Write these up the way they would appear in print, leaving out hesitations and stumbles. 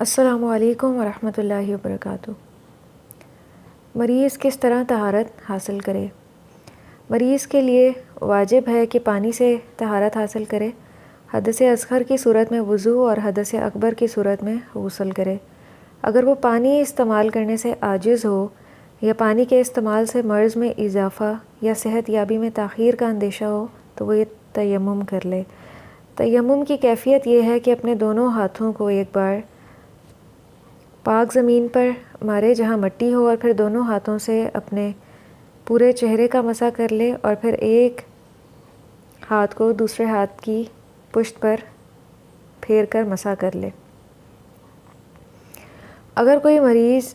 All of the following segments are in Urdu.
السلام علیکم ورحمۃ اللہ وبرکاتہ۔ مریض کس طرح طہارت حاصل کرے؟ مریض کے لیے واجب ہے کہ پانی سے طہارت حاصل کرے، حدث اصغر کی صورت میں وضو اور حدث اکبر کی صورت میں غسل کرے۔ اگر وہ پانی استعمال کرنے سے عاجز ہو یا پانی کے استعمال سے مرض میں اضافہ یا صحت یابی میں تاخیر کا اندیشہ ہو تو وہ یہ تیمم کر لے۔ تیمم کی کیفیت یہ ہے کہ اپنے دونوں ہاتھوں کو ایک بار پاک زمین پر مارے جہاں مٹی ہو، اور پھر دونوں ہاتھوں سے اپنے پورے چہرے کا مسح کر لے، اور پھر ایک ہاتھ کو دوسرے ہاتھ کی پشت پر پھیر کر مسح کر لے۔ اگر کوئی مریض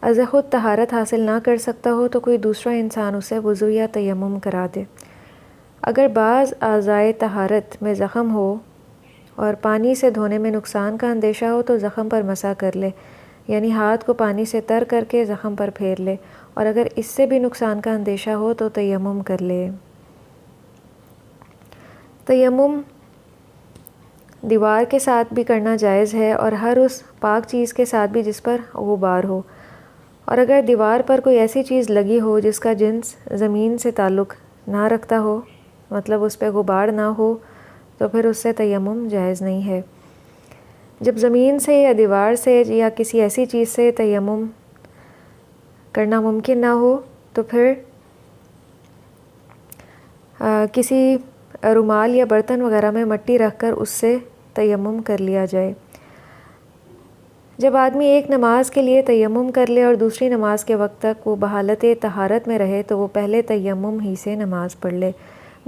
از خود طہارت حاصل نہ کر سکتا ہو تو کوئی دوسرا انسان اسے وضو یا تیمم کرا دے۔ اگر بعض اعضائے طہارت میں زخم ہو اور پانی سے دھونے میں نقصان کا اندیشہ ہو تو زخم پر مسح کر لے، یعنی ہاتھ کو پانی سے تر کر کے زخم پر پھیر لے، اور اگر اس سے بھی نقصان کا اندیشہ ہو تو تیمم کر لے۔ تیمم دیوار کے ساتھ بھی کرنا جائز ہے، اور ہر اس پاک چیز کے ساتھ بھی جس پر غبار ہو، اور اگر دیوار پر کوئی ایسی چیز لگی ہو جس کا جنس زمین سے تعلق نہ رکھتا ہو، مطلب اس پہ غبار نہ ہو، تو پھر اس سے تیمم جائز نہیں ہے۔ جب زمین سے یا دیوار سے یا کسی ایسی چیز سے تیمم کرنا ممکن نہ ہو تو پھر کسی رومال یا برتن وغیرہ میں مٹی رکھ کر اس سے تیمم کر لیا جائے۔ جب آدمی ایک نماز کے لیے تیمم کر لے اور دوسری نماز کے وقت تک وہ بحالت طہارت میں رہے تو وہ پہلے تیمم ہی سے نماز پڑھ لے۔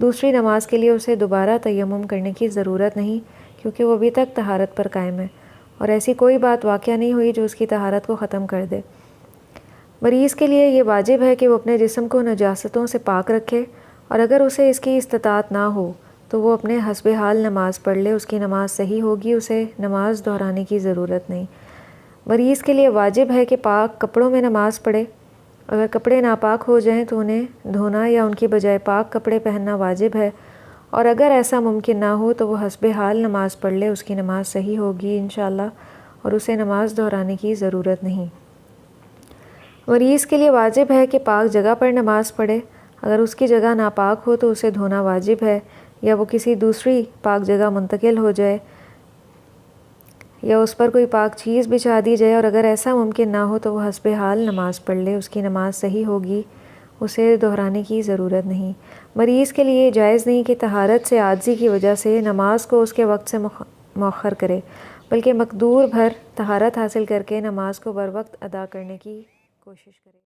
دوسری نماز کے لیے اسے دوبارہ تیمم کرنے کی ضرورت نہیں، کیونکہ وہ ابھی تک طہارت پر قائم ہے، اور ایسی کوئی بات واقع نہیں ہوئی جو اس کی طہارت کو ختم کر دے۔ مریض کے لیے یہ واجب ہے کہ وہ اپنے جسم کو نجاستوں سے پاک رکھے، اور اگر اسے اس کی استطاعت نہ ہو تو وہ اپنے حسب حال نماز پڑھ لے، اس کی نماز صحیح ہوگی، اسے نماز دہرانے کی ضرورت نہیں۔ مریض کے لیے واجب ہے کہ پاک کپڑوں میں نماز پڑھے۔ اگر کپڑے ناپاک ہو جائیں تو انہیں دھونا یا ان کی بجائے پاک کپڑے پہننا واجب ہے، اور اگر ایسا ممکن نہ ہو تو وہ حسب حال نماز پڑھ لے، اس کی نماز صحیح ہوگی انشاءاللہ، اور اسے نماز دہرانے کی ضرورت نہیں۔ مریض کے لیے واجب ہے کہ پاک جگہ پر نماز پڑھے۔ اگر اس کی جگہ ناپاک ہو تو اسے دھونا واجب ہے، یا وہ کسی دوسری پاک جگہ منتقل ہو جائے، یا اس پر کوئی پاک چیز بچھا دی جائے، اور اگر ایسا ممکن نہ ہو تو وہ حسب حال نماز پڑھ لے، اس کی نماز صحیح ہوگی، اسے دہرانے کی ضرورت نہیں۔ مریض کے لیے جائز نہیں کہ طہارت سے عاجزی کی وجہ سے نماز کو اس کے وقت سے مؤخر کرے، بلکہ مقدور بھر طہارت حاصل کر کے نماز کو بر وقت ادا کرنے کی کوشش کرے۔